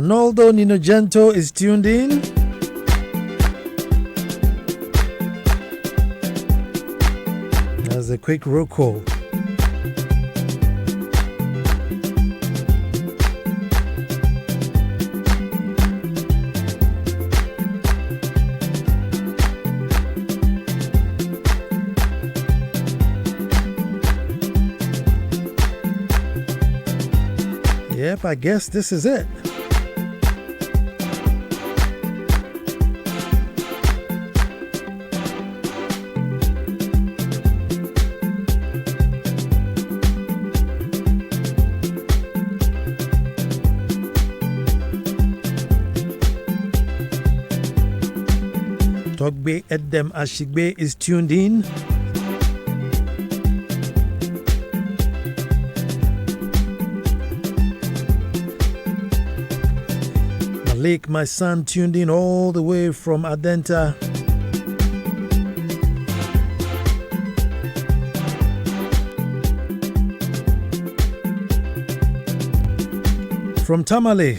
Arnoldo Ninogento is tuned in. As a quick roll call. Yep, I guess this is it. Togbe Edem Ashigbe is tuned in. Malik, my son, tuned in all the way from Adenta. From Tamale.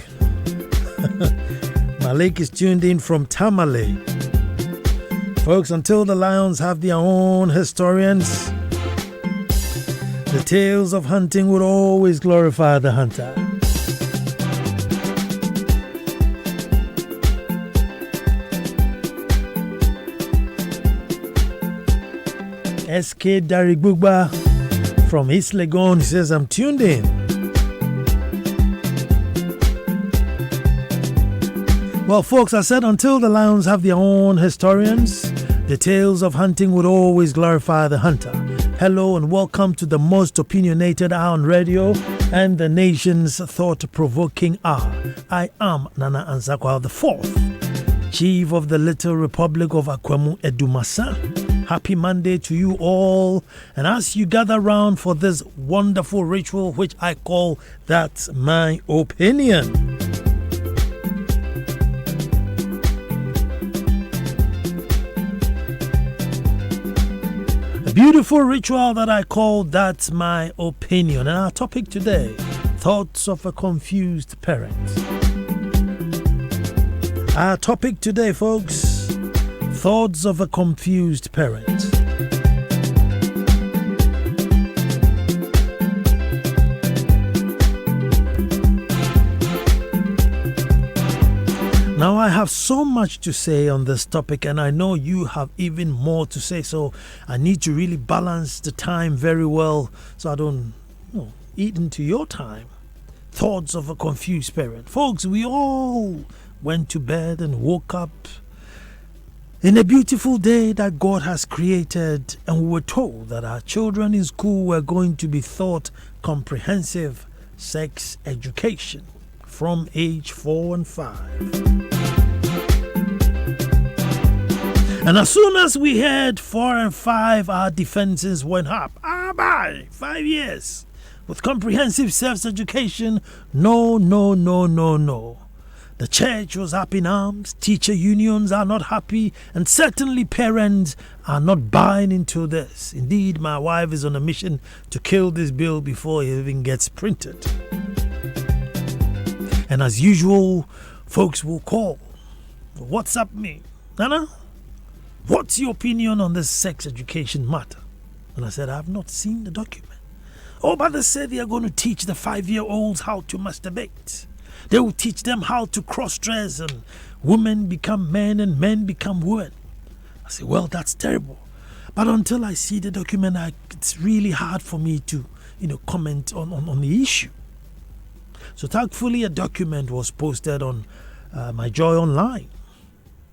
Malik is tuned in from Tamale. Folks, until the lions have their own historians, the tales of hunting would always glorify the hunter. SK Darigbuba from East Legon, he says, I'm tuned in. Well, folks, I said until the lions have their own historians, the tales of hunting would always glorify the hunter. Hello and welcome to the most opinionated hour on radio and the nation's thought-provoking hour. I am Nana Anzakwa, the fourth Chief of the Little Republic of Akwemu Edumasa. Happy Monday to you all. And as you gather round for this wonderful ritual, which I call That's My Opinion. A beautiful ritual that I call That's My Opinion. And our topic today, thoughts of a confused parent. Our topic today, folks, thoughts of a confused parent. Now, I have so much to say on this topic, and I know you have even more to say, so I need to really balance the time very well so I don't eat into your time. Thoughts of a confused parent. Folks, we all went to bed and woke up in a beautiful day that God has created, and we were told that our children in school were going to be taught comprehensive sex education from age 4 and 5. And as soon as we heard 4 and 5, our defenses went up. Bye, 5 years with comprehensive sex education. No. The church was up in arms, teacher unions are not happy, and certainly parents are not buying into this. Indeed, my wife is on a mission to kill this bill before it even gets printed. And as usual, folks will call. WhatsApp me. Nana, what's your opinion on this sex education matter? And I said, I have not seen the document. Oh, but they said they are going to teach the 5-year-olds how to masturbate. They will teach them how to cross-dress and women become men and men become women. I say, well, that's terrible. But until I see the document, it's really hard for me to, comment on the issue. So thankfully, a document was posted on my Joy Online.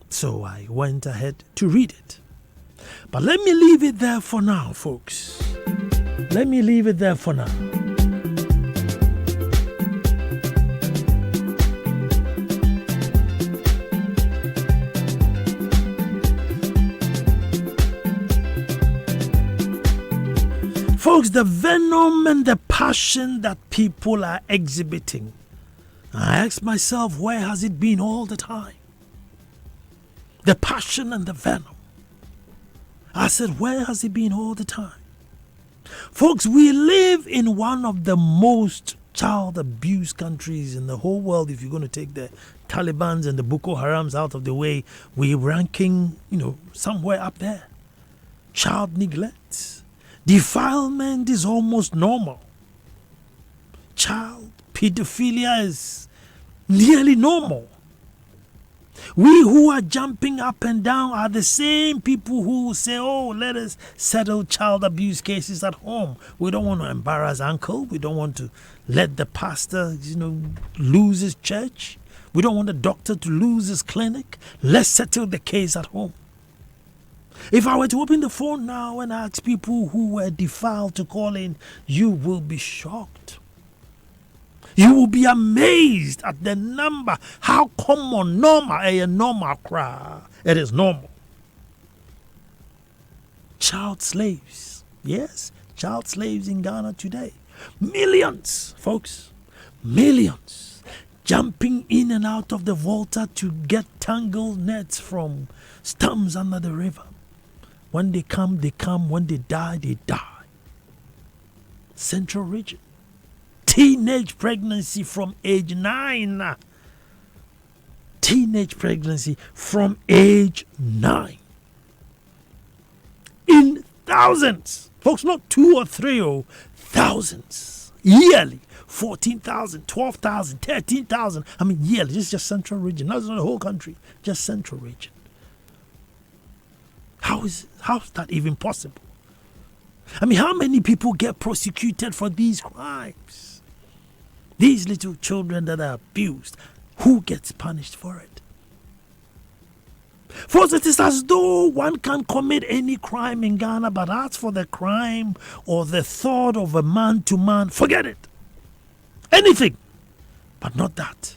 So I went ahead to read it. But let me leave it there for now, folks. Let me leave it there for now. Folks, the venom and the passion that people are exhibiting, I ask myself, where has it been all the time? The passion and the venom. I said, where has it been all the time? Folks, we live in one of the most child abuse countries in the whole world. If you're going to take the Taliban's and the Boko Harams out of the way, we're ranking, somewhere up there. Child neglect. Defilement is almost normal. Child pedophilia is nearly normal. We who are jumping up and down are the same people who say, oh, let us settle child abuse cases at home. We don't want to embarrass uncle. We don't want to let the pastor, lose his church. We don't want the doctor to lose his clinic. Let's settle the case at home. If I were to open the phone now and ask people who were defiled to call in, you will be shocked. You will be amazed at the number, how common, normal cry. It is normal. Child slaves. Yes, child slaves in Ghana today. Millions, folks. Millions. Jumping in and out of the water to get tangled nets from stumps under the river. When they come, they come. When they die, they die. Central region. Teenage pregnancy from age 9. Teenage pregnancy from age 9. In thousands. Folks, not 2 or 3, thousands. Yearly. 14,000, 12,000, 13,000. Yearly. This is just central region. That's not the whole country. Just central region. How's that even possible? How many people get prosecuted for these crimes? These little children that are abused, who gets punished for it? For it is as though one can commit any crime in Ghana, but as for the crime or the thought of a man to man, forget it. Anything, but not that.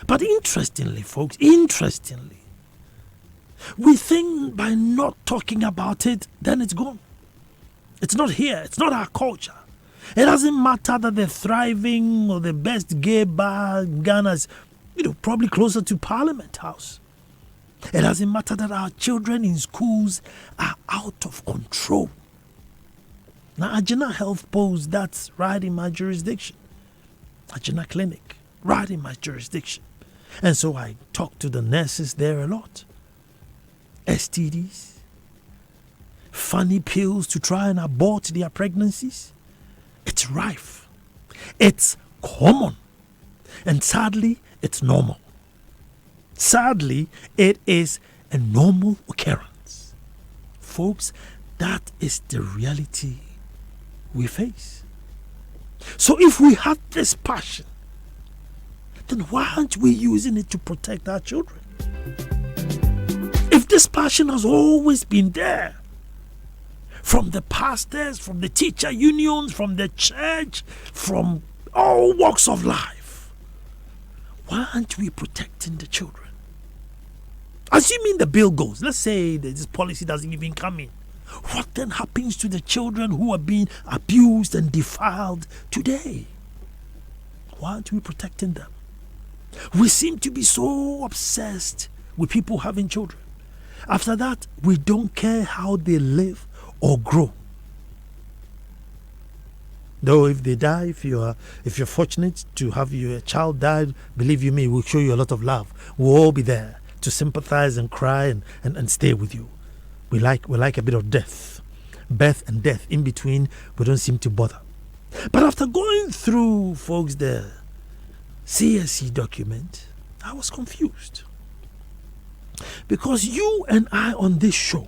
But interestingly, folks, we think by not talking about it, then it's gone. It's not here. It's not our culture. It doesn't matter that the thriving or the best gay bar in Ghana is, probably closer to Parliament House. It doesn't matter that our children in schools are out of control. Now, Agena Health Post, that's right in my jurisdiction. Agena Clinic, right in my jurisdiction. And so I talk to the nurses there a lot. STDs, funny pills to try and abort their pregnancies. It's rife. It's common. And sadly, it's normal. Sadly, it is a normal occurrence. Folks, that is the reality we face. So if we have this passion, then why aren't we using it to protect our children? If this passion has always been there, from the pastors, from the teacher unions, from the church, from all walks of life, why aren't we protecting the children? Assuming the bill goes, let's say that this policy doesn't even come in, what then happens to the children who are being abused and defiled today? Why aren't we protecting them? We seem to be so obsessed with people having children. After that, we don't care how they live or grow. Though if they die, if you're fortunate to have your child die, believe you me, we'll show you a lot of love. We'll all be there to sympathize and cry and stay with you. We like a bit of death. Birth and death in between, we don't seem to bother. But after going through, folks, the CSE document, I was confused. Because you and I on this show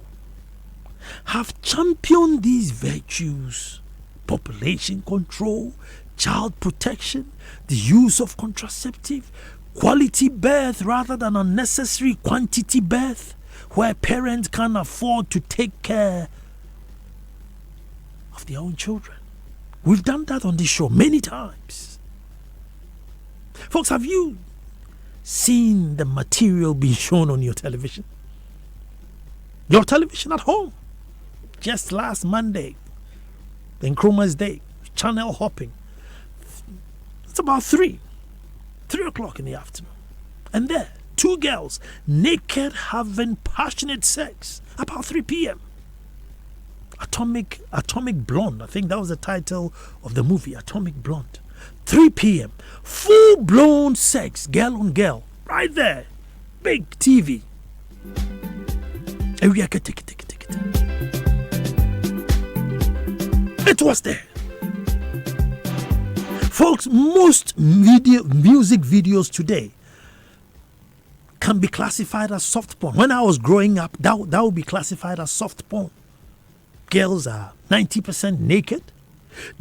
have championed these virtues: population control, child protection, the use of contraceptive, quality birth rather than unnecessary quantity birth, where parents can afford to take care of their own children. We've done that on this show many times. Folks, have you seen the material being shown on your television? Your television at home. Just last Monday, Nkrumah's Day, channel hopping. It's about 3 o'clock in the afternoon. And there, 2 girls naked having passionate sex about 3 p.m. Atomic Blonde. I think that was the title of the movie, Atomic Blonde. 3 p.m. Full-blown sex, girl on girl, right there. Big TV. It was there. Folks, most music videos today can be classified as soft porn. When I was growing up, that would be classified as soft porn. Girls are 90% naked,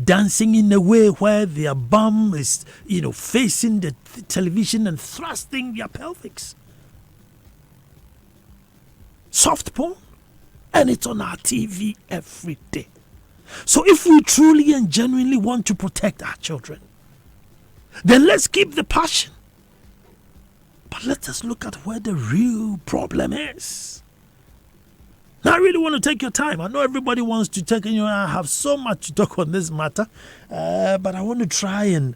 dancing in a way where their bum is, facing the television and thrusting their pelvics. Soft porn, and it's on our TV every day. So if we truly and genuinely want to protect our children, then let's keep the passion. But let us look at where the real problem is. Now, I really want to take your time. I know everybody wants to take, I have so much to talk on this matter, but I want to try and,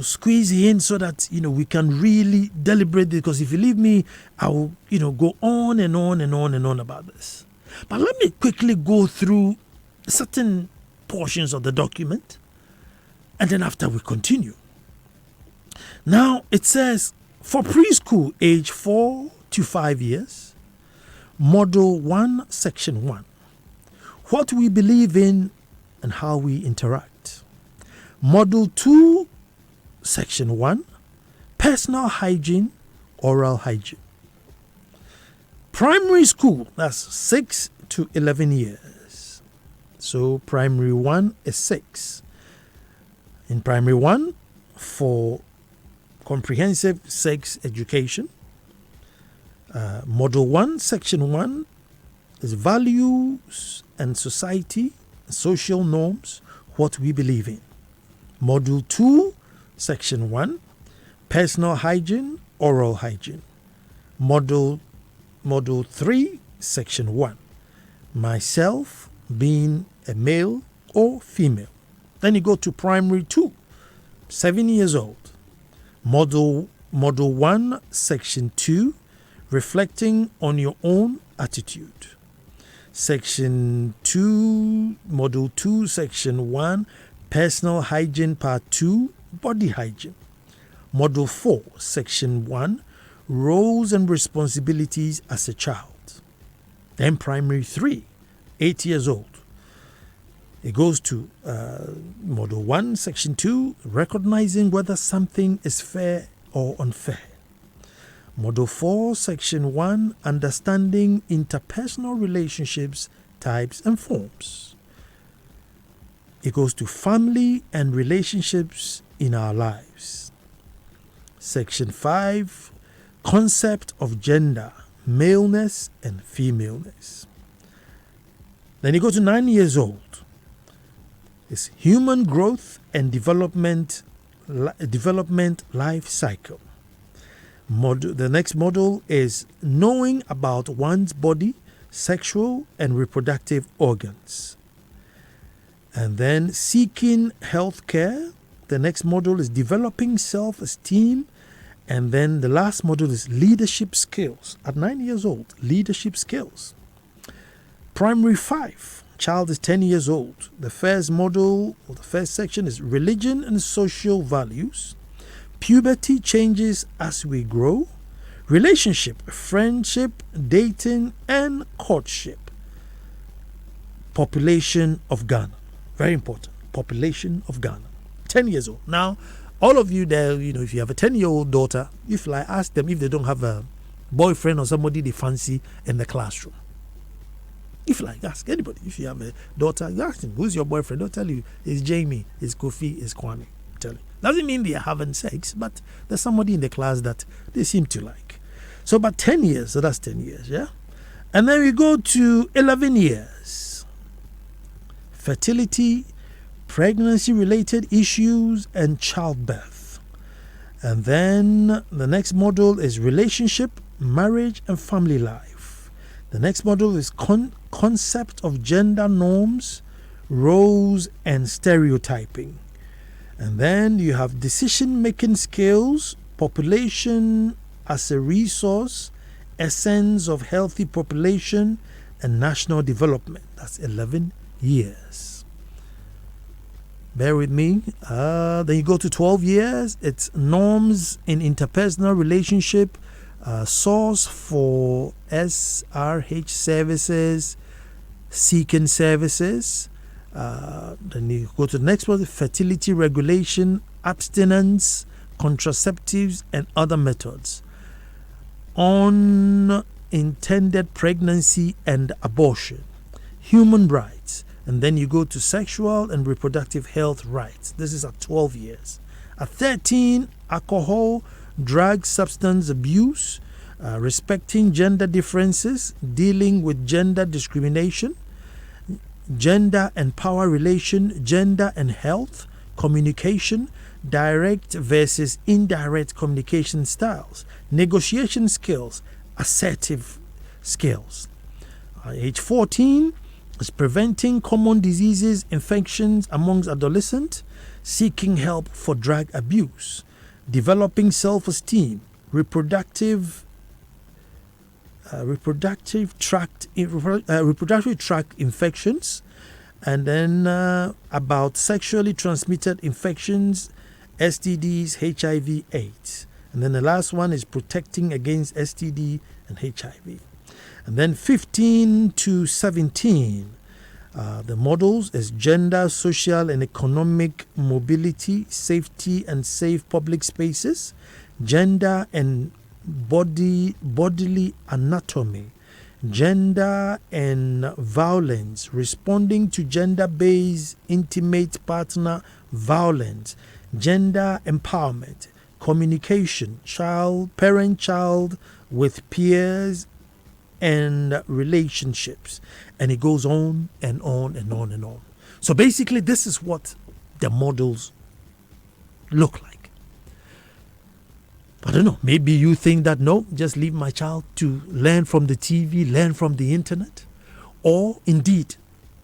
squeeze in so that, we can really deliberate, because if you leave me, I will, go on and on and on and on about this. But let me quickly go through certain portions of the document, and then after we continue. Now, it says, for preschool age 4 to 5 years, Module 1, Section 1, what we believe in and how we interact. Module 2, Section 1, personal hygiene, oral hygiene. Primary school, that's 6 to 11 years. So primary 1 is 6. In primary 1, for comprehensive sex education. Module 1, Section 1 is values and society, social norms, what we believe in. Module 2, Section 1, personal hygiene, oral hygiene. Module 3, Section 1, myself being a male or female. Then you go to primary 2, 7 years old. Module 1, Section 2, reflecting on your own attitude. Section 2, Module 2, Section 1, personal hygiene, Part 2, body hygiene. Module 4, Section 1, roles and responsibilities as a child. Then primary 3, 8 years old. It goes to Module 1, Section 2, recognizing whether something is fair or unfair. Module 4, Section 1, understanding interpersonal relationships, types and forms. It goes to family and relationships in our lives. Section 5, concept of gender, maleness and femaleness. Then you go to 9 years old. It's human growth and development life cycle. The next module is knowing about one's body, sexual and reproductive organs. And then seeking health care. The next module is developing self-esteem. And then the last module is leadership skills. At 9 years old, leadership skills. Primary 5. Child is 10 years old. The first module, or the first section, is religion and social values. Puberty changes as we grow. Relationship, friendship, dating, and courtship. Population of Ghana. Very important. Population of Ghana. 10 years old. Now, all of you there, if you have a 10-year-old daughter, ask them if they don't have a boyfriend or somebody they fancy in the classroom. Ask anybody. If you have a daughter, you ask them, who's your boyfriend? They'll tell you, it's Jamie, it's Kofi, it's Kwame. Tell you. Doesn't mean they are having sex, but there's somebody in the class that they seem to like. So about 10 years, so that's 10 years, yeah? And then we go to 11 years. Fertility, pregnancy-related issues, and childbirth. And then the next module is relationship, marriage, and family life. The next module is concept of gender norms, roles, and stereotyping. And then you have decision-making skills, population as a resource, essence of healthy population, and national development. That's 11 years. Bear with me. Then you go to 12 years. It's norms in interpersonal relationship, source for SRH services, seeking services. Then you go to the next one, fertility regulation, abstinence, contraceptives, and other methods. Unintended pregnancy and abortion, human rights. And then you go to sexual and reproductive health rights. This is at 12 years. At 13, alcohol, drug, substance abuse, respecting gender differences, dealing with gender discrimination, gender and power relation, gender and health, communication, direct versus indirect communication styles, negotiation skills, assertive skills. Age 14 is preventing common diseases, infections amongst adolescents, seeking help for drug abuse, developing self-esteem, reproductive tract infections, and then about sexually transmitted infections, STDs, HIV/AIDS. And then the last one is protecting against STD and HIV. And then 15 to 17, the models is gender, social and economic mobility, safety and safe public spaces, gender and bodily anatomy, gender and violence, responding to gender-based intimate partner violence, gender empowerment, communication, parent-child with peers and relationships. And it goes on and on and on and on. So basically, this is what the models look like. I don't know, maybe you think that no, just leave my child to learn from the TV, learn from the internet. Or indeed,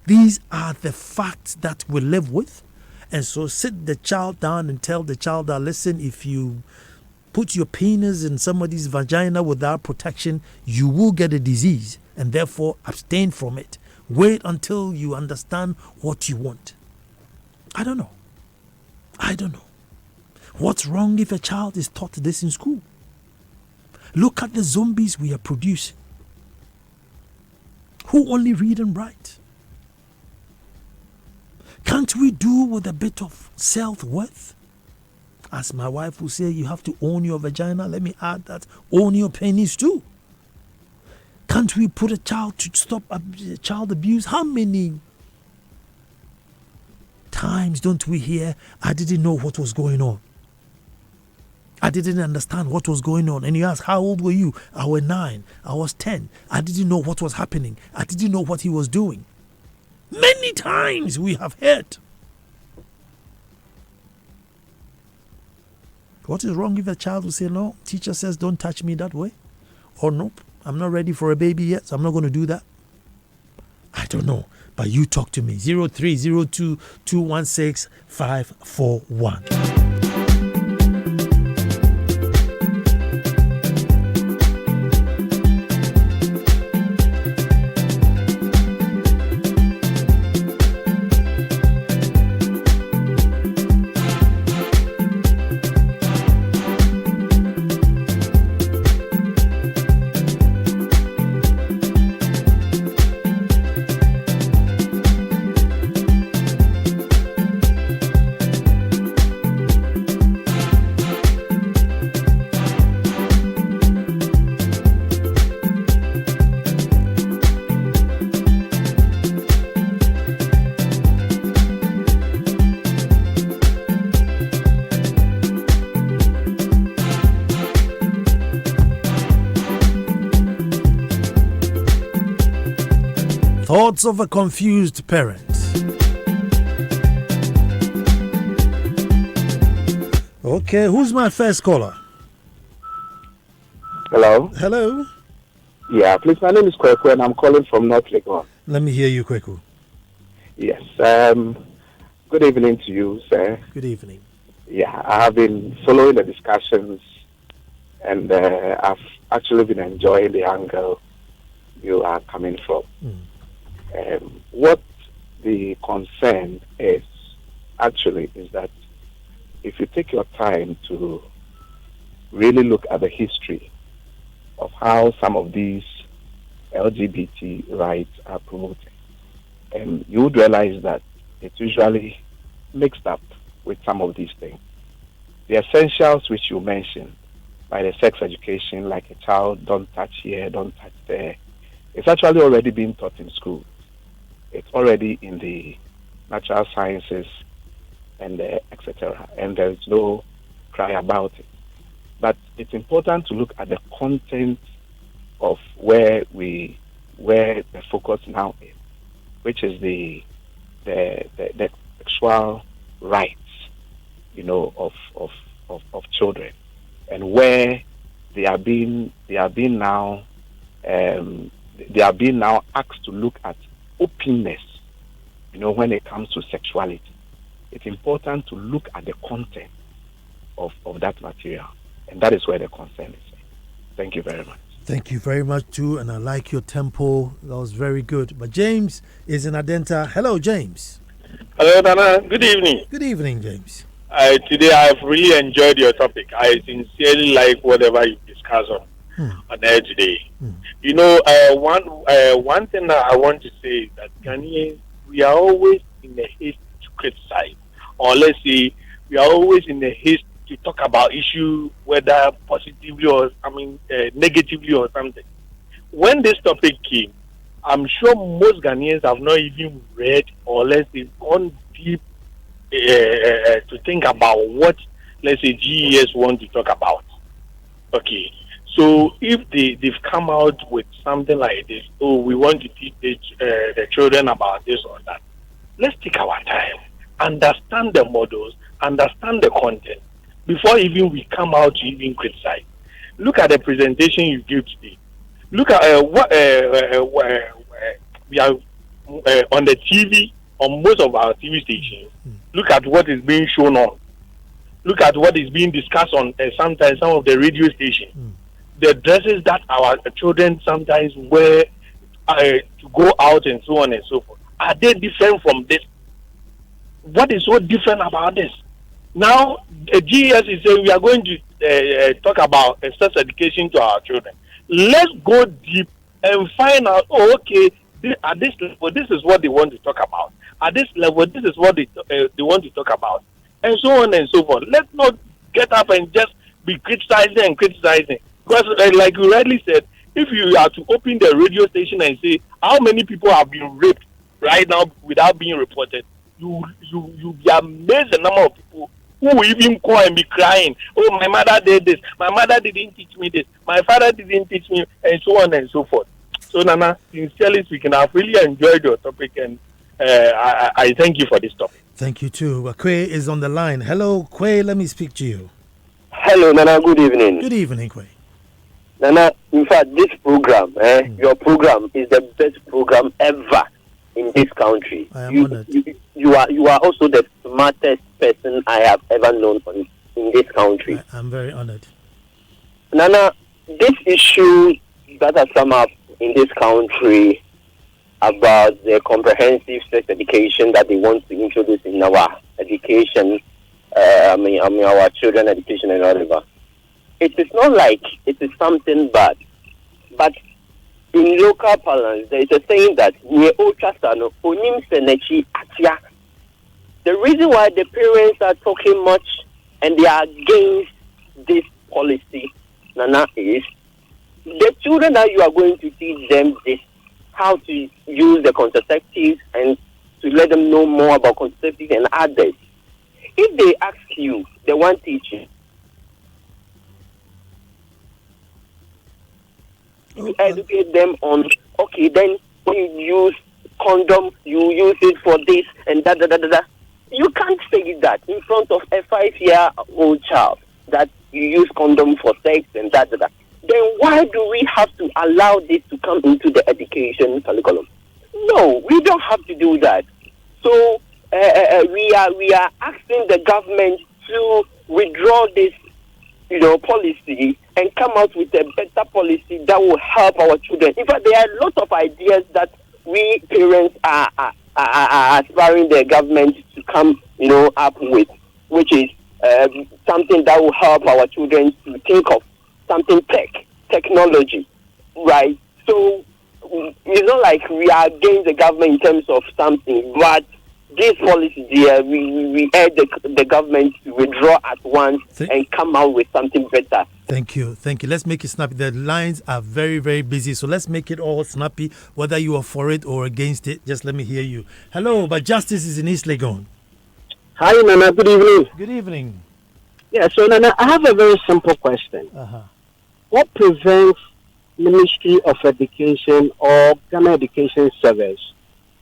these are the facts that we live with. And so sit the child down and tell the child that, listen, if you put your penis in somebody's vagina without protection, you will get a disease, and therefore abstain from it. Wait until you understand what you want. I don't know. What's wrong if a child is taught this in school? Look at the zombies we are producing, who only read and write. Can't we do with a bit of self-worth? As my wife will say, you have to own your vagina. Let me add that, own your penis too. Can't we put a child to stop child abuse? How many times don't we hear, I didn't know what was going on. I didn't understand what was going on. And you ask, how old were you? I was 9. I was 10. I didn't know what was happening. I didn't know what he was doing. Many times we have heard. What is wrong if a child will say, no, teacher says don't touch me that way? Or nope, I'm not ready for a baby yet, so I'm not going to do that. I don't know, but you talk to me. 0302 216 541. Thoughts of a confused parent. Okay, who's my first caller? Hello? Hello? Yeah, please, my name is Kweku and I'm calling from North Legon. Let me hear you, Kweku. Yes, good evening to you, sir. Good evening. Yeah, I have been following the discussions and I've actually been enjoying the angle you are coming from. What the concern is that if you take your time to really look at the history of how some of these LGBT rights are promoted, and you would realize that it's usually mixed up with some of these things. The essentials which you mentioned, by the sex education, like a child, don't touch here, don't touch there, it's actually already being taught in school. It's already in the natural sciences and etc. And there is no cry about it. But it's important to look at the content of where the focus now is, which is the sexual rights, of children, and where they are being now asked to look at openness, when it comes to sexuality. It's important to look at the content of that material, and that is where the concern is. Thank you very much. Thank you very much too, and I like your tempo. That was very good. But James is in Adenta. Hello, James. Hello, Nana. Good evening. Good evening, James. Today I've really enjoyed your topic. I sincerely like whatever you discuss on air today. One thing that I want to say is that Ghanaians, we are always in the haste to criticize, or let's say we are always in the haste to talk about issue, whether positively or negatively or something. When this topic came, I'm sure most Ghanaians have not even read, or let's say gone deep to think about what, let's say, GES want to talk about. Okay, so if they've come out with something like this, we want to teach the children about this or that, let's take our time, understand the models, understand the content, before even we come out to even criticize. Look at the presentation you give today. Look at what we are on the TV, on most of our TV stations. Look at what is being shown on. Look at what is being discussed on sometimes some of the radio stations. The dresses that our children sometimes wear to go out and so on and so forth. Are they different from this? What is so different about this? Now, the GES is saying we are going to talk about sex education to our children. Let's go deep and find out, at this level, this is what they want to talk about. At this level, this is what they want to talk about. And so on and so forth. Let's not get up and just be criticizing. Because, like you rightly said, if you are to open the radio station and say how many people have been raped right now without being reported, you'll be amazed the number of people who will even call and be crying. Oh, my mother did this. My mother didn't teach me this. My father didn't teach me, and so on and so forth. So, Nana, sincerely speaking, I've really enjoyed your topic, and I thank you for this topic. Thank you too. Kwe is on the line. Hello, Kwe. Let me speak to you. Hello, Nana. Good evening. Good evening, Kwe. Nana, in fact, this program, your program is the best program ever in this country. I am honored. You are also the smartest person I have ever known in this country. I'm very honored. Nana, this issue that has come up in this country about the comprehensive sex education that they want to introduce in our education, our children education and whatever. It is not like it is something bad, but in local parlance, there is a saying that the reason why the parents are talking much and they are against this policy, Nana, is the children that you are going to teach them this, how to use the contraceptives and to let them know more about contraceptives and others. If they ask you, the one teaching, you educate them on, then when you use condom, you use it for this and that. You can't say that in front of a 5-year-old child that you use condom for sex and that. Then why do we have to allow this to come into the education curriculum? No, we don't have to do that. So we are asking the government to withdraw this, policy and come out with a better policy that will help our children. In fact, there are a lot of ideas that we parents are aspiring the government to come, up with, which is something that will help our children to think of something technology, right? So it's not like we are against the government in terms of something, but this policy here, we urge the government to withdraw at once and come out with something better. Thank you. Let's make it snappy. The lines are very, very busy, so let's make it all snappy. Whether you are for it or against it, just let me hear you. Hello, but Justice is in East Legon. Hi, Nana. Good evening. Good evening. Yeah, so Nana, I have a very simple question. What prevents Ministry of Education or Ghana Education Service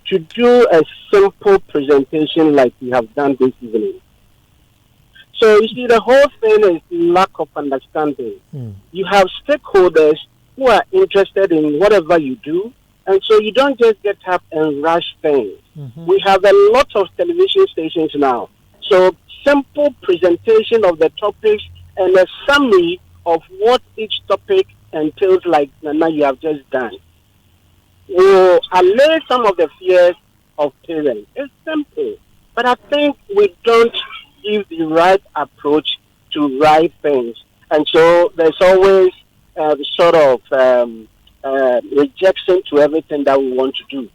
to do a simple presentation like we have done this evening? So you see, the whole thing is lack of understanding. You have stakeholders who are interested in whatever you do, and so you don't just get up and rush things. We have a lot of television stations now. So simple presentation of the topics and a summary of what each topic entails, like Nana you have just done, will allay some of the fears of parents. It's simple, but I think we don't give the right approach to right things, and so there's always sort of rejection to everything that we want to do.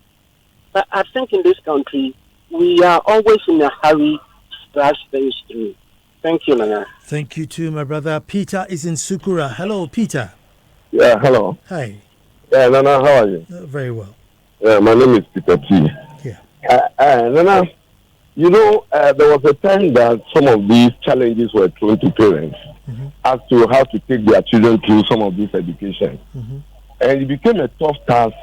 But I think in this country we are always in a hurry to rush things through. Thank you, Nana. Thank you too, my brother. Peter is in Sukura. Hello, Peter. Yeah, hello. Hi. Yeah, Nana, how are you? Very well. Yeah, my name is Peter T. Yeah. Nana, there was a time that some of these challenges were thrown to parents as to how to take their children through some of this education. And it became a tough task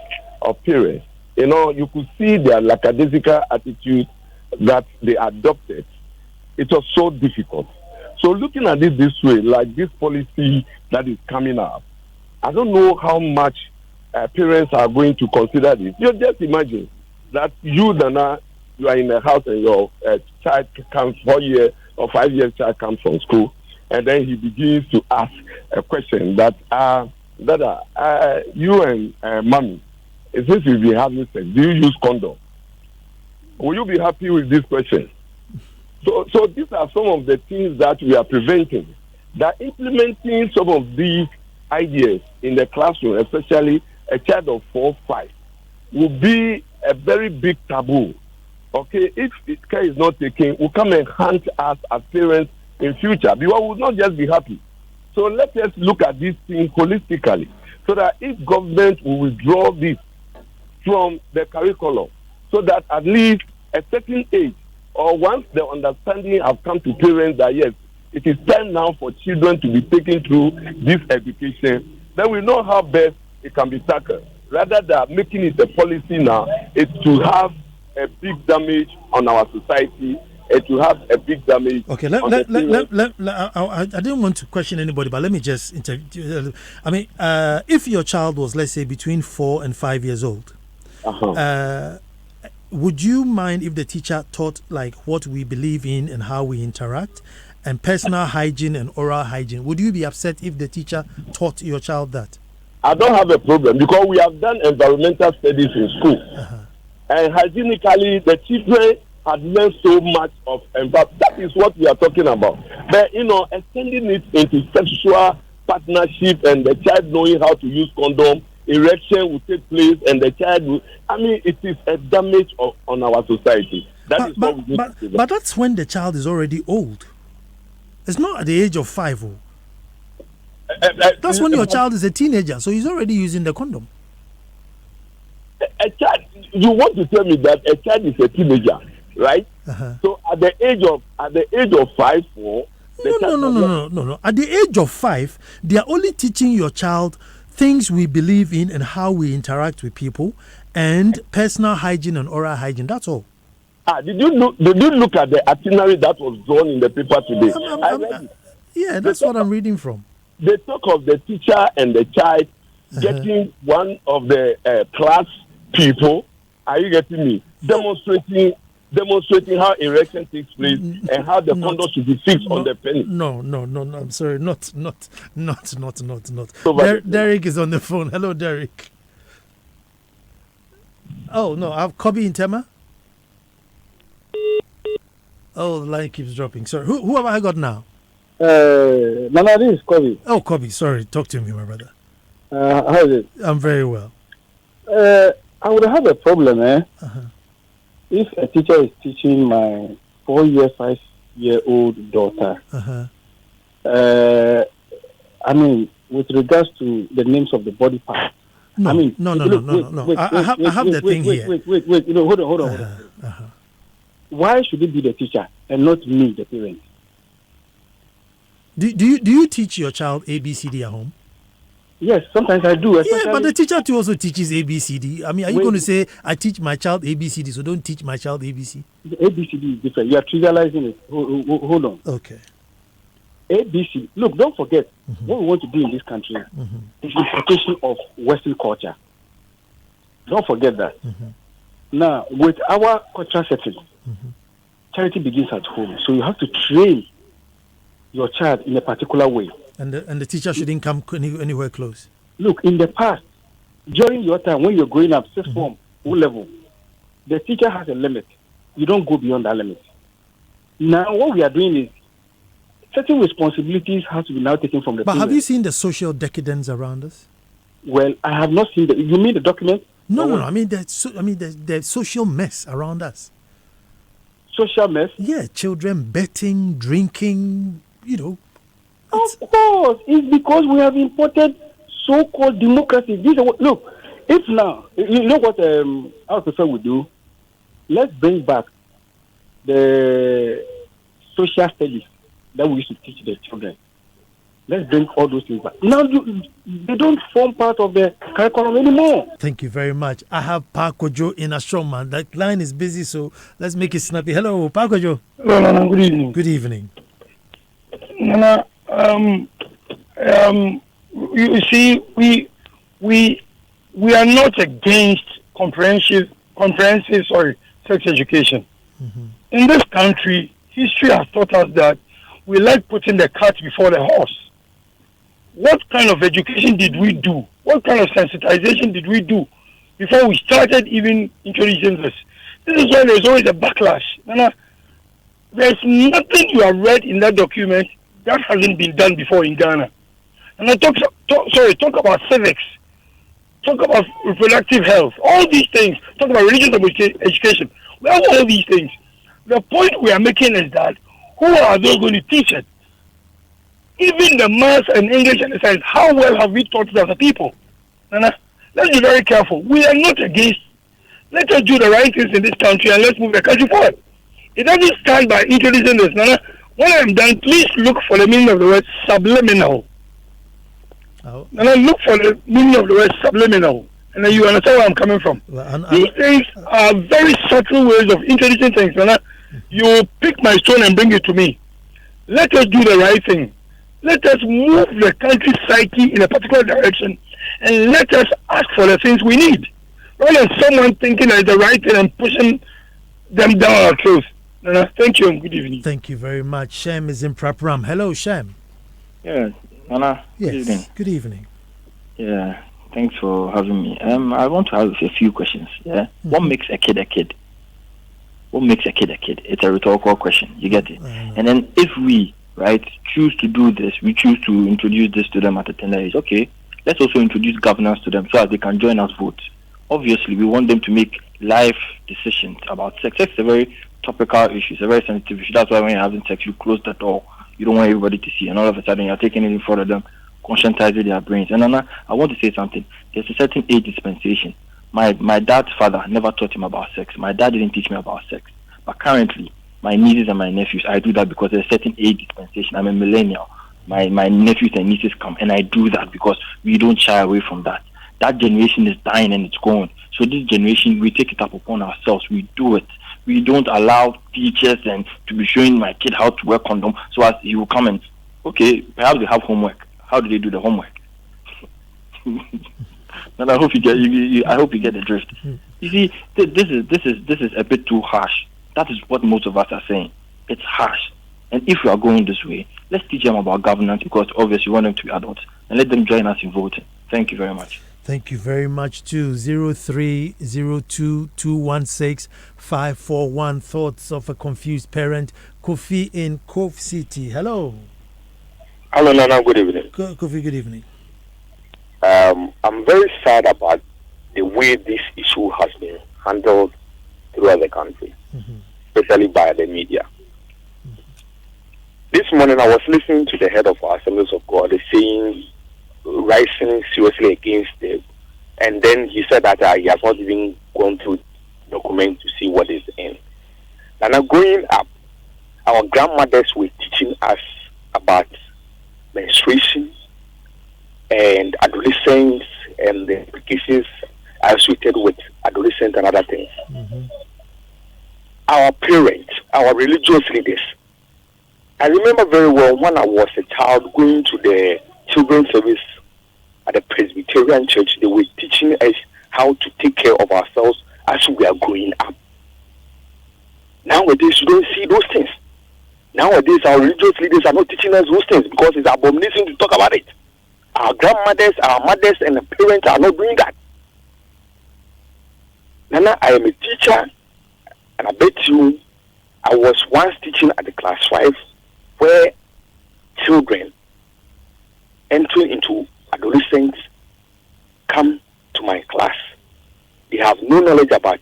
of parents. You could see their lackadaisical attitude that they adopted. It was so difficult. So looking at it this way, like this policy that is coming up, I don't know how much parents are going to consider this. You just imagine that you, Nana, you are in a house and your child comes 4 years or 5 years child comes from school, and then he begins to ask a question that, Dada, you and mommy, since you've been having sex, do you use condom? Will you be happy with this question? So these are some of the things that we are preventing. That implementing some of these ideas in the classroom, especially a child of 4, 5, will be a very big taboo. Okay, if care is not taken, will come and haunt us as parents in future, because we will not just be happy. So let us look at this thing holistically, so that if government will withdraw this from the curriculum, so that at least a certain age, or once the understanding have come to parents that yes, it is time now for children to be taken through this education, then we know how best it can be tackled. Rather than making it a policy now, it's to have a big damage on our society, and to have a big damage. Okay, I didn't want to question anybody, but let me just interview. I mean, if your child was, let's say, between 4 and 5 years old, would you mind if the teacher taught like what we believe in and how we interact, and personal hygiene and oral hygiene? Would you be upset if the teacher taught your child that? I don't have a problem, because we have done environmental studies in school. And hygienically, the children had learned so much of environment. That is what we are talking about. But, extending it into sexual partnership and the child knowing how to use condom, erection will take place and the child will... I mean, it is a damage on our society. But that's when the child is already old. It's not at the age of 5. That's when your child is a teenager, so he's already using the condom. A child, you want to tell me that a child is a teenager, right? So at the age of 5, 4. No. At the age of 5, they are only teaching your child things we believe in and how we interact with people, and personal hygiene and oral hygiene. That's all. Did you look at the itinerary that was drawn in the paper today? Yeah, that's what I'm reading from. They talk of the teacher and the child getting one of the class people. Are you getting me? Demonstrating how erection takes place and how the condom should be fixed on the penny. No. I'm sorry, not. Derek is on the phone. Hello, Derek. Oh no, I have Kobe in Tema. Oh, the line keeps dropping. Sorry. Who have I got now? Nana, this is Kobe. Oh, Kobe. Sorry. Talk to me, my brother. How is it? I'm very well. I would have a problem, Uh-huh. if a teacher is teaching my 4-year, 5-year-old daughter. Uh-huh. I mean, with regards to the names of the body parts. No, I mean, no. wait, I have the thing here. Wait. Hold on. Why should it be the teacher and not me, the parent? Do you teach your child ABCD at home? Yes, sometimes I do. Yeah, but the teacher too also teaches ABCD. I mean, are you going to say I teach my child ABCD, so don't teach my child ABC? The ABCD is different. You are trivializing it. Hold on. Okay. ABC. Look, don't forget what we want to do in this country is importation of Western culture. Don't forget that. Now, with our cultural setting, charity begins at home. So you have to train your child in a particular way. And the teacher shouldn't come anywhere close. Look, in the past, during your time when you're growing up, sixth form, O level, the teacher has a limit. You don't go beyond that limit. Now, what we are doing is certain responsibilities have to be now taken from the But parents. have you seen the social decadence around us? Well, I have not seen the. You mean the document? No. I mean, the social mess around us. Social mess? Yeah, children betting, drinking, Of course. It's because we have imported so-called democracy. Look, if now, you know what I prefer we do? Let's bring back the social studies that we used to teach the children. Let's bring all those things back. Now, they don't form part of the curriculum anymore. Thank you very much. I have Pakojo in Ashoma. That line is busy, so let's make it snappy. Hello, Pakojo. Hello, Nana. Good evening. Good evening. Nana, you see, we are not against comprehensive sex education. In this country, history has taught us that we like putting the cart before the horse. What kind of education did we do? What kind of sensitization did we do before we started even introducing this? This is why there's always a backlash. Nana, there's nothing you have read in that document that hasn't been done before in Ghana. And I talk about civics, talk about reproductive health, all these things, talk about religious education. We have all these things. The point we are making is that who are they going to teach it? Even the maths and English and the science, how well have we taught it as a people? And let's be very careful. We are not against. Let us do the right things in this country and let's move the country forward. It doesn't start by introducing this. Nana, when I'm done, please look for the meaning of the word subliminal. Oh. Nana, look for the meaning of the word subliminal. And then you understand where I'm coming from. Well, These things are very subtle ways of introducing things. Nana, you pick my stone and bring it to me. Let us do the right thing. Let us move the country's psyche in a particular direction and let us ask for the things we need. Rather than someone thinking that it's the right thing and pushing them down our throats. Thank you and good evening. Thank you very much. Shem is in Prapram. Hello, Shem. Yeah, Nana. Yes. Good evening. Good evening. Yeah, thanks for having me. I want to have a few questions. Yeah, what makes a kid a kid? What makes a kid a kid? It's a rhetorical question. You get it? And then if we choose to do this, we choose to introduce this to them at a tender age. Okay, let's also introduce governance to them so that they can join us vote. Obviously, we want them to make life decisions about sex. Sex is a very topical issue. It's a very sensitive issue. That's why when you're having sex, you close the door. You don't want everybody to see. And all of a sudden, you're taking it in front of them, conscientizing their brains. And Nana, I want to say something. There's a certain age dispensation. My dad's father never taught him about sex. My dad didn't teach me about sex. But currently, my nieces and my nephews, I do that because there's a certain age dispensation. I'm a millennial. My nephews and nieces come, and I do that because we don't shy away from that. That generation is dying and it's gone. So this generation, we take it up upon ourselves. We do it. We don't allow teachers and to be showing my kid how to wear condom so as he will come and, okay, perhaps they have homework. How do they do the homework? And I hope you get. I hope you get the drift. You see, this is a bit too harsh. That is what most of us are saying. It's harsh. And if we are going this way, let's teach them about governance because obviously we want them to be adults and let them join us in voting. Thank you very much. Thank you very much too. 0302216541. Thoughts of a confused parent. Kofi in Cove City. Hello. Hello, Nana. Good evening. Kofi, good evening. I'm very sad about the way this issue has been handled throughout the country, especially by the media. This morning, I was listening to the head of our Assemblies of God saying, rising seriously against them, and then he said that he has not even gone through documents to see what is in. And now growing up, our grandmothers were teaching us about menstruation and adolescents and the implications associated with adolescents and other things. Our parents, our religious leaders, I remember very well when I was a child going to the children's service at the Presbyterian Church. They were teaching us how to take care of ourselves as we are growing up. Nowadays, you don't see those things. Nowadays, our religious leaders are not teaching us those things because it's abomination to talk about it. Our grandmothers, our mothers, and the parents are not doing that. Nana, I am a teacher, and I bet you I was once teaching at the class 5 where children entering into adolescence come to my class. They have no knowledge about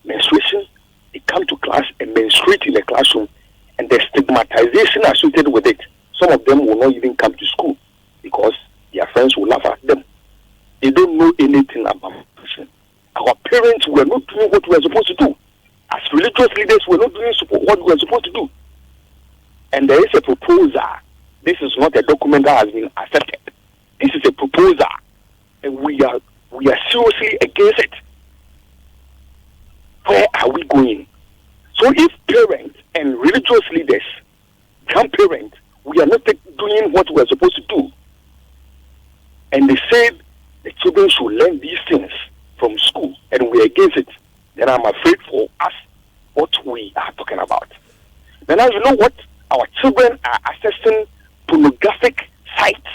menstruation. They come to class and menstruate in the classroom, and the stigmatization associated with it. Some of them will not even come to school because their friends will laugh at them. They don't know anything about menstruation. Our parents were not doing what we were supposed to do. As religious leaders, we were not doing what we were supposed to do. And there is a proposal. This is not a document that has been accepted. This is a proposal, and we are seriously against it. Where are we going? So if parents and religious leaders, grandparents, we are not doing what we are supposed to do, and they said the children should learn these things from school, and we are against it, then I'm afraid for us what we are talking about. Now you know what? Our children are accessing pornographic sites.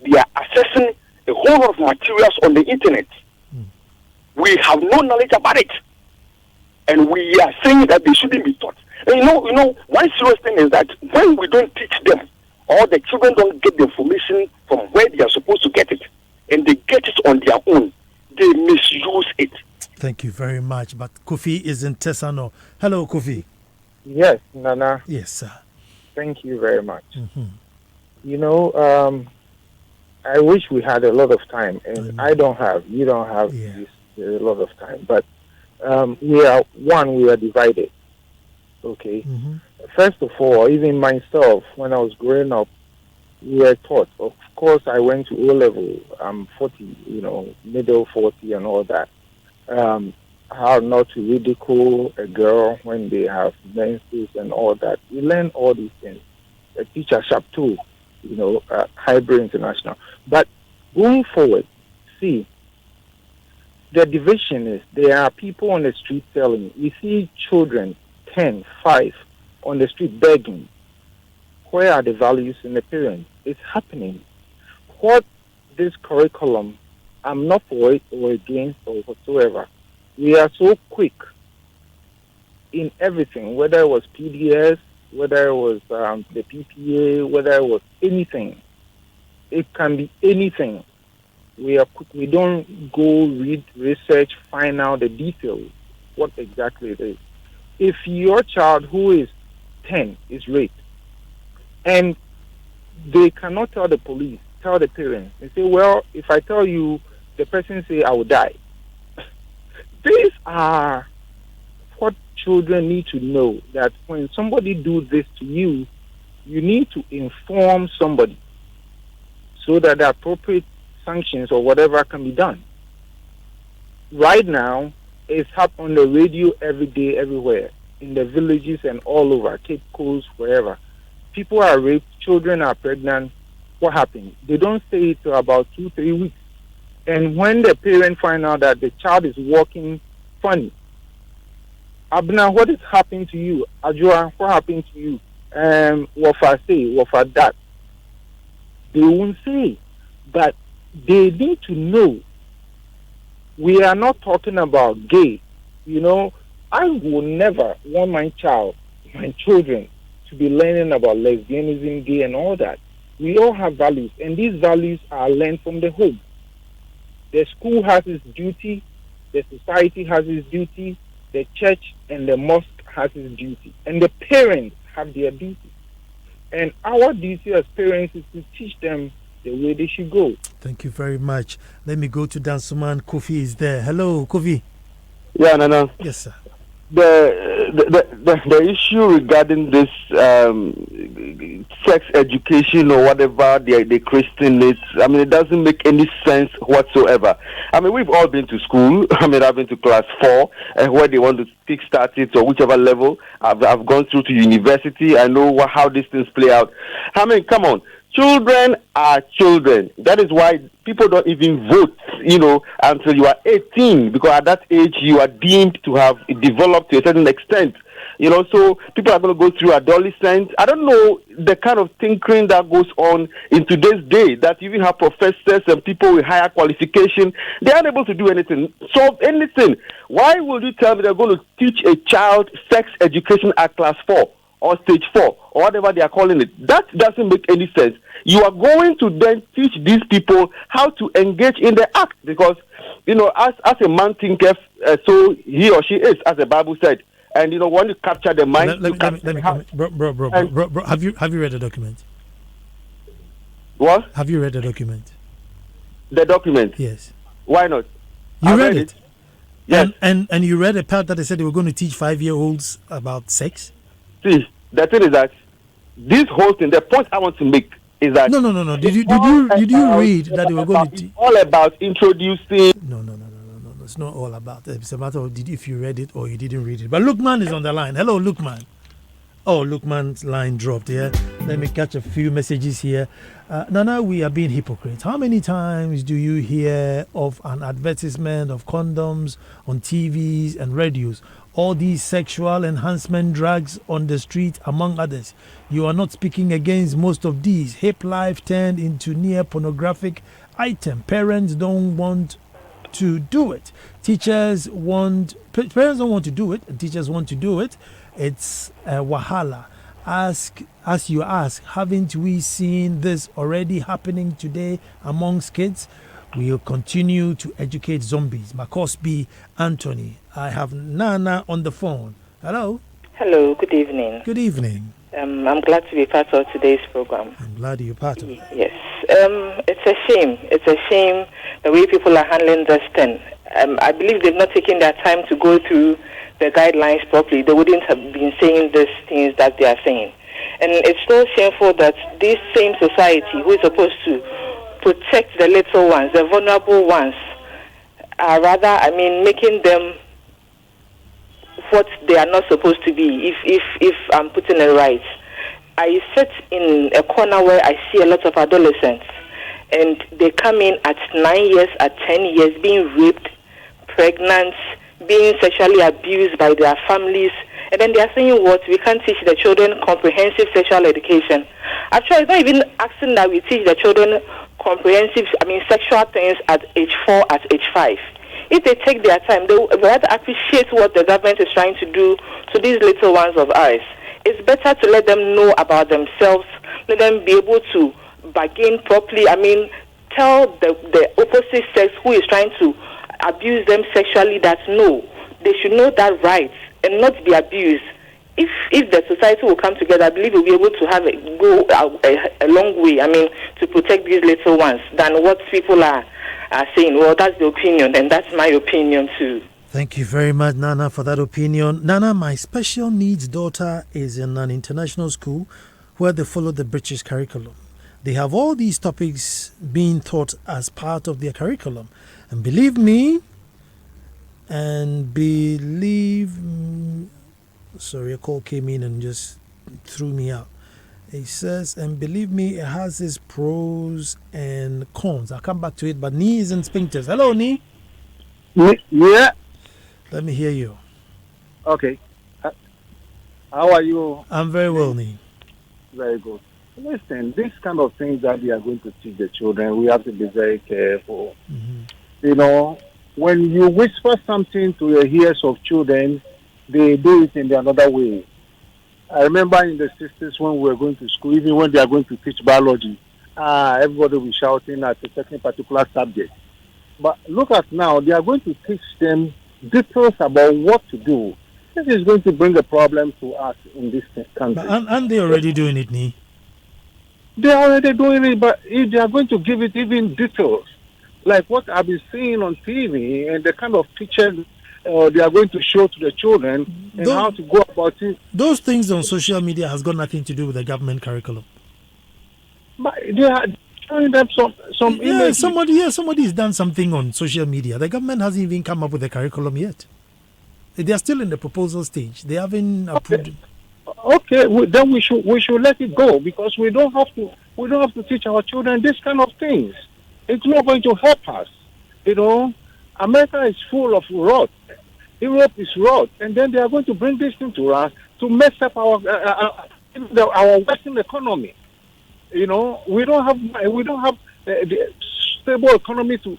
They are accessing a whole lot of materials on the internet. We have no knowledge about it, and we are saying that they shouldn't be taught. And you know, one serious thing is that when we don't teach them, or the children don't get the information from where they are supposed to get it, and they get it on their own, they misuse it. Thank you very much. But Kofi is in Tesano. Hello, Kofi. Yes, Nana. Yes, sir. Thank you very much. You know, I wish we had a lot of time, and I don't have, you don't have a lot of time. But we are divided. Okay. First of all, even myself, when I was growing up, we were taught. Of course, I went to O level. I'm 40, middle 40 and all that. How not to ridicule a girl when they have menses and all that. We learn all these things. A teacher sharp too, Hybrid International. But going forward, see, the division is there are people on the street selling. We see children, 10, 5, on the street begging. Where are the values in the parents? It's happening. What this curriculum, I'm not for it or against or whatsoever. We are so quick in everything, whether it was PDS, whether it was the PPA, whether it was anything. It can be anything. We are quick. We don't go read, research, find out the details, what exactly it is. If your child who is 10 is raped, and they cannot tell the police, tell the parents, they say, well, if I tell you, the person say I will die. These are what children need to know, that when somebody do this to you, you need to inform somebody so that the appropriate sanctions or whatever can be done. Right now, it's happening on the radio every day, everywhere, in the villages and all over, Cape Coast, wherever. People are raped, children are pregnant. What happens? They don't say it till about 2-3 weeks. And when the parent find out that the child is walking funny, Abna, what is happening to you? Ajua, what happened to you? Wafa say, wafa that. They won't say. But they need to know we are not talking about gay. You know, I will never want my children, to be learning about lesbianism, gay, and all that. We all have values, and these values are learned from the home. The school has its duty, the society has its duty, the church and the mosque has its duty, and the parents have their duty. And our duty as parents is to teach them the way they should go. Thank you very much. Let me go to Dansuman. Kofi is there. Hello, Kofi. Yeah, no. Yes, sir. The issue regarding this sex education or whatever the Christian needs, I mean, it doesn't make any sense whatsoever. I mean, we've all been to school. I mean, I've been to class 4, where they want to kickstart it or whichever level. I've gone through to university. I know how these things play out. I mean, come on. Children are children. That is why people don't even vote, until you are 18, because at that age you are deemed to have developed to a certain extent. So people are going to go through adolescence. I don't know the kind of tinkering that goes on in today's day, that you even have professors and people with higher qualification. They aren't able to do anything, solve anything. Why would you tell me they're going to teach a child sex education at class 4? Or stage 4, or whatever they are calling it? That doesn't make any sense. You are going to then teach these people how to engage in the act, because, as a man thinketh, so he or she is, as the Bible said. And, when you capture the mind... Let me bro, have you read the document? What? Have you read the document? The document? Yes. Why not? You read it? Yes. And you read a part that they said they were going to teach 5-year-olds about sex? See, the thing is that this whole thing, the point I want to make is that... No. Did you read that they were going to teach? It's all about introducing... No. It's not all about it. It's a matter of if you read it or you didn't read it. But Lukman is on the line. Hello, Lukman. Oh, Lukman's line dropped here. Let me catch a few messages here. Nana, we are being hypocrites. How many times do you hear of an advertisement of condoms on TVs and radios? All these sexual enhancement drugs on the street, among others. You are not speaking against most of these. Hip life turned into near pornographic item. Parents don't want to do it. Parents don't want to do it. And teachers want to do it. It's wahala. As you ask, haven't we seen this already happening today amongst kids? We'll continue to educate zombies. Makosby Anthony. I have Nana on the phone. Hello. Hello. Good evening. Good evening. I'm glad to be part of today's program. I'm glad you're part of it. Yes. It's a shame. It's a shame the way people are handling this thing. I believe they've not taken their time to go through the guidelines properly. They wouldn't have been saying these things that they are saying. And it's so shameful that this same society, who is supposed to protect the little ones, the vulnerable ones, are rather, making them what they are not supposed to be, if I'm putting it right. I sit in a corner where I see a lot of adolescents, and they come in at 9 years, at 10 years, being raped, pregnant, being sexually abused by their families, and then they are saying what? We can't teach the children comprehensive sexual education. Actually, it's not even asking that we teach the children sexual things at age 4, at age 5. If they take their time, they will rather appreciate what the government is trying to do to these little ones of ours. It's better to let them know about themselves, let them be able to bargain properly. Tell the opposite sex who is trying to abuse them sexually that no, they should know that right and not be abused. If the society will come together, I believe we'll be able to go a long way, to protect these little ones than what people are saying. Well, that's the opinion, and that's my opinion too. Thank you very much, Nana, for that opinion. Nana, my special needs daughter is in an international school where they follow the British curriculum. They have all these topics being taught as part of their curriculum. And believe me, sorry, a call came in and just threw me out. It says, and believe me, it has its pros and cons. I'll come back to it, but Nii is in Spinkters. Hello, Nii. Yeah. Let me hear you. Okay. How are you? I'm very well, Nii. Very good. Listen, these kind of things that we are going to teach the children, we have to be very careful. Mm-hmm. when you whisper something to the ears of children, they do it in another way. I remember in the 60s when we were going to school, even when they are going to teach biology, everybody will be shouting at a certain particular subject. But look at now, they are going to teach them details about what to do. This is going to bring a problem to us in this country. And they're already doing it, Nee. They are already doing it, but if they are going to give it even details, like what I've been seeing on TV and the kind of pictures they are going to show to the children and how to go about it. Those things on social media has got nothing to do with the government curriculum. But they are showing them some images. Somebody has done something on social media. The government hasn't even come up with a curriculum yet. They are still in the proposal stage. They haven't approved it. Okay, then we should let it go, because we don't have to teach our children this kind of things. It's not going to help us. You know, America is full of rot. Europe is rot, and then they are going to bring this thing to us to mess up our Western economy. You know, we don't have the stable economy to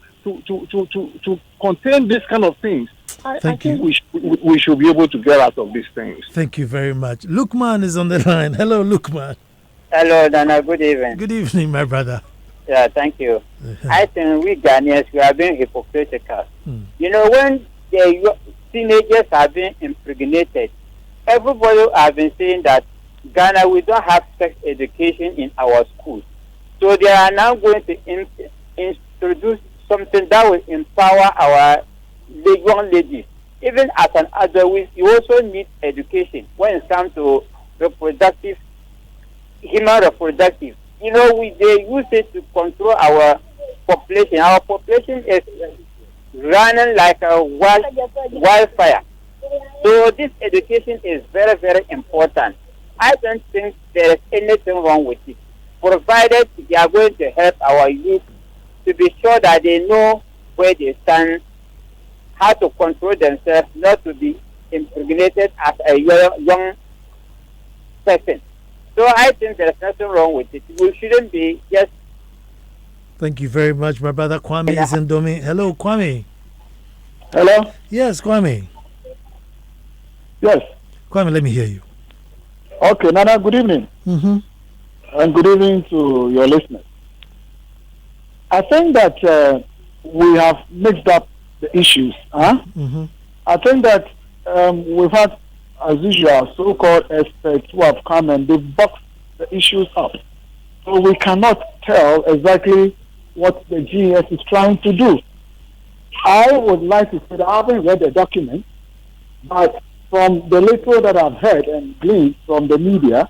contain this kind of things. I think we should be able to get out of these things. Thank you very much. Lukman is on the line. Hello, Lukman. Hello, Dana. Good evening. Good evening, my brother. Yeah, thank you. I think we Ghanaians, we are being hypocritical. You know, when the teenagers are being impregnated, everybody has been saying that Ghana, we don't have sex education in our schools. So they are now going to introduce something that will empower our young ladies. Even as an adult, you also need education when it comes to human reproductive. You know, they use it to control our population. Our population is running like a wildfire. So this education is very, very important. I don't think there is anything wrong with it, provided they are going to help our youth to be sure that they know where they stand, how to control themselves, not to be impregnated as a young person. So I think there's nothing wrong with it. We shouldn't be just... Thank you very much, my brother. Kwame is in Domi. Hello, Kwame. Hello? Yes, Kwame. Yes. Kwame, let me hear you. Okay, Nana, good evening. And good evening to your listeners. I think that we have mixed up the issues. I think that we've had, as usual, so-called experts who have come and they've boxed the issues up. So we cannot tell exactly what the GES is trying to do. I would like to say that I haven't read the document, but from the little that I've heard and gleaned from the media,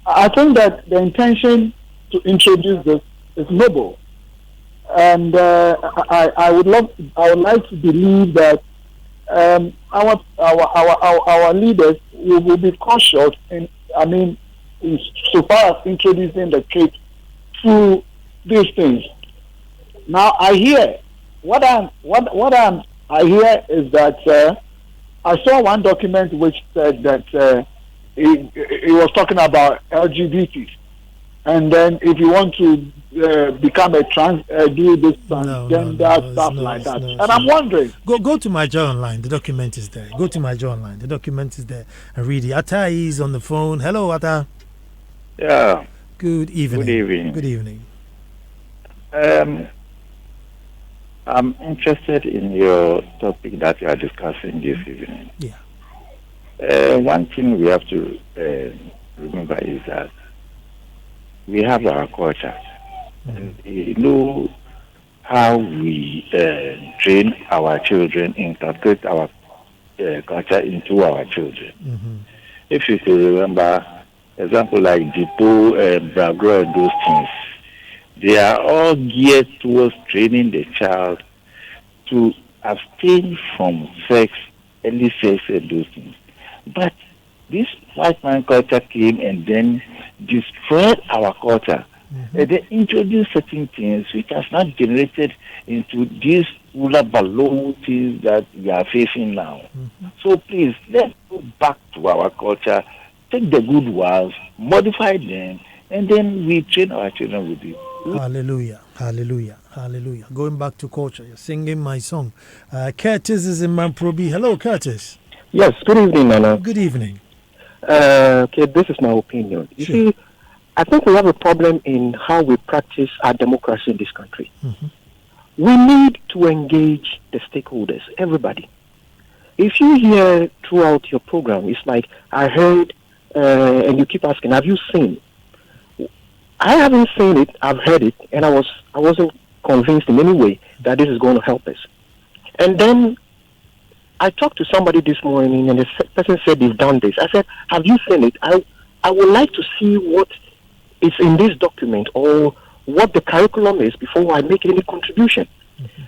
I think that the intention to introduce this is noble. And I would like to believe that our leaders will be cautious in so far as introducing the kids to these things. Now I hear I hear is that I saw one document which said that it was talking about LGBT, and then if you want to become a trans, do this transgender stuff like that. And I'm wondering. Go to my Joy Online. The document is there. Go to my Joy Online. The document is there and read it. Atta is on the phone. Hello, Atta. Yeah. Good evening. Good evening. Good evening. I'm interested in your topic that you are discussing this evening. Yeah. One thing we have to remember is that we have our culture. And you know how we train our children, inculcate our culture into our children. If you could remember, example like Dipo, Bragro, and those things, they are all geared towards training the child to abstain from sex, early sex, and those things. But this white man culture came and then destroyed our culture. And they introduced certain things which has not generated into these ruler balloon things that we are facing now. So please, let's go back to our culture, take the good ones, modify them, and then we train our children with it. Hallelujah, hallelujah, hallelujah. Going back to culture, you're singing my song. Curtis is in Mamprobi. Hello, Curtis. Yes, good evening, Nana. Good evening. Okay, this is my opinion. You see, I think we have a problem in how we practice our democracy in this country. Mm-hmm. We need to engage the stakeholders, everybody. If you hear throughout your program, it's like, I heard, and you keep asking, have you seen? I haven't seen it, I've heard it, and I wasn't convinced in any way that this is going to help us. And then I talked to somebody this morning, and the person said they've done this. I said, have you seen it? I would like to see what is in this document or what the curriculum is before I make any contribution. Mm-hmm.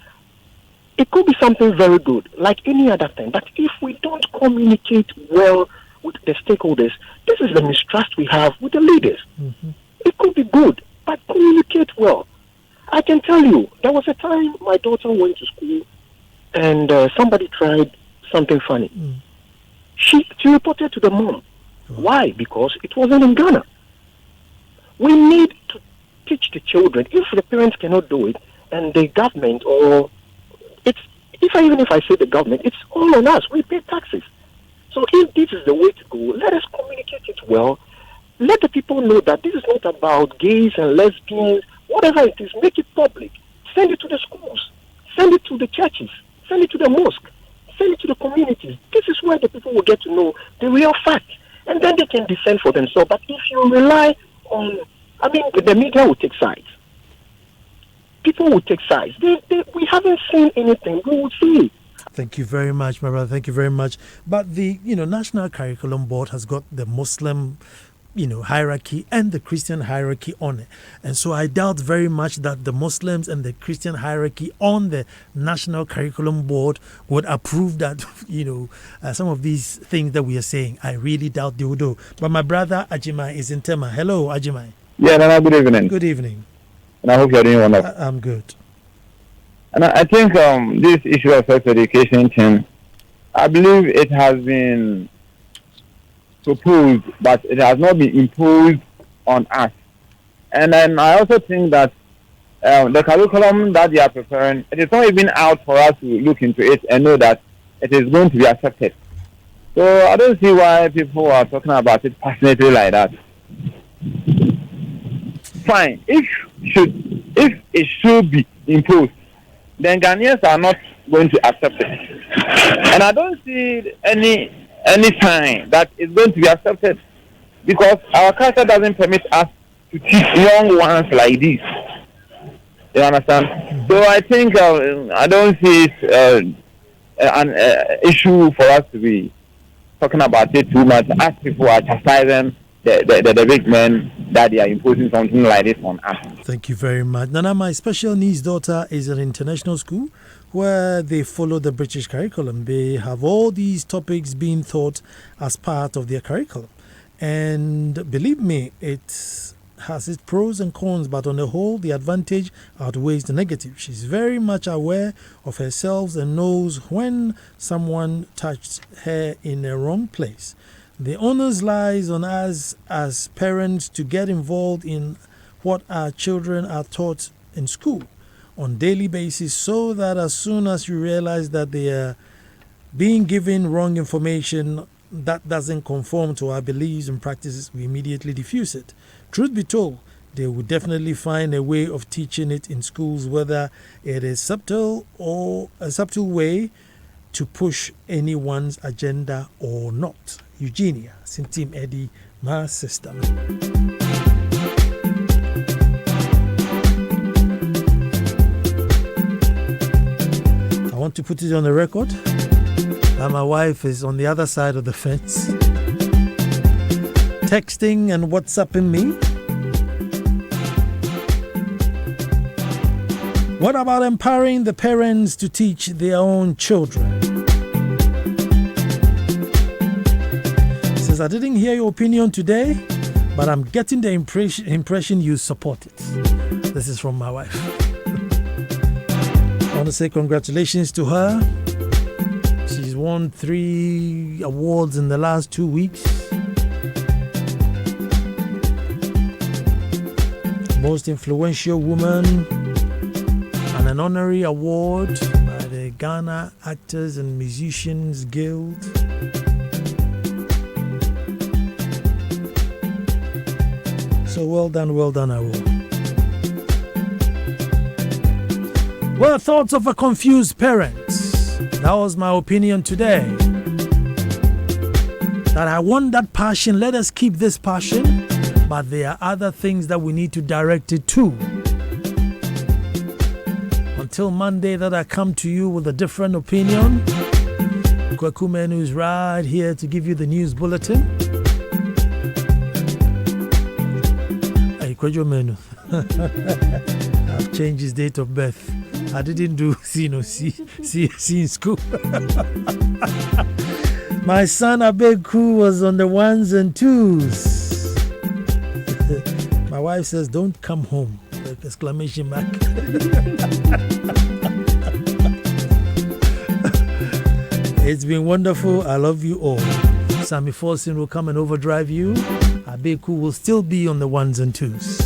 It could be something very good, like any other thing. But if we don't communicate well with the stakeholders, this is the mistrust we have with the leaders. Mm-hmm. It could be good, but communicate well. I can tell you, there was a time my daughter went to school and somebody tried something funny. Mm. She reported to the mom. Why? Because it wasn't in Ghana. We need to teach the children. If the parents cannot do it, and the government, or even if I say the government, it's all on us. We pay taxes. So if this is the way to go, let us communicate it well. Let the people know that this is not about gays and lesbians. Whatever it is, make it public. Send it to the schools. Send it to the churches. Send it to the mosque. Send it to the communities. This is where the people will get to know the real fact. And then they can defend for themselves. But if you rely on, the media will take sides. People will take sides. We haven't seen anything. We will see it. Thank you very much, my brother. Thank you very much. But the National Curriculum Board has got the Muslim hierarchy and the Christian hierarchy on it. And so I doubt very much that the Muslims and the Christian hierarchy on the National Curriculum Board would approve that, some of these things that we are saying. I really doubt they would do. But my brother Ajimai is in Tema. Hello, Ajimai. Yeah, Nana, good evening. Good evening. And I hope you're doing wonderful. I'm good. And I think this issue of sex education thing, I believe it has been proposed, but it has not been imposed on us. And then I also think that the curriculum that they are preparing, it is not even out for us to look into it and know that it is going to be accepted. So I don't see why people are talking about it passionately like that. Fine, if it should be imposed, then Ghanaians are not going to accept it. And I don't see any sign that it's going to be accepted, because our culture doesn't permit us to teach young ones like this. You understand? So I think I don't see it an issue for us to be talking about it too much, as people are chastising the big men that they are imposing something like this on us. Thank you very much. Nana, my special needs daughter is at an international school where they follow the British curriculum. They have all these topics being taught as part of their curriculum. And believe me, it has its pros and cons, but on the whole, the advantage outweighs the negative. She's very much aware of herself and knows when someone touched her in a wrong place. The onus lies on us as parents to get involved in what our children are taught in school on daily basis, so that as soon as you realize that they are being given wrong information that doesn't conform to our beliefs and practices, we immediately diffuse it. Truth be told, they will definitely find a way of teaching it in schools, whether it is subtle or a subtle way to push anyone's agenda or not. Eugenia, Sintim Eddie, my sister. I want to put it on the record that my wife is on the other side of the fence, texting and WhatsApping me. What about empowering the parents to teach their own children? Since I didn't hear your opinion today, but I'm getting the impression you support it. This is from my wife. I want to say congratulations to her. She's won 3 awards in the last 2 weeks. most influential woman, and an honorary award by the Ghana Actors and Musicians Guild. So well done, Awo. Well, thoughts of a confused parent. That was my opinion today. That I want that passion. Let us keep this passion. But there are other things that we need to direct it to. Until Monday that I come to you with a different opinion. Kwaku Menu is right here to give you the news bulletin. Hey, Kwaku Menu. I've changed his date of birth. I didn't do C in school. My son Abeku was on the 1s and 2s. My wife says, "Don't come home!" Exclamation mark. It's been wonderful. I love you all. Sammy Forson will come and overdrive you. Abeku will still be on the 1s and 2s.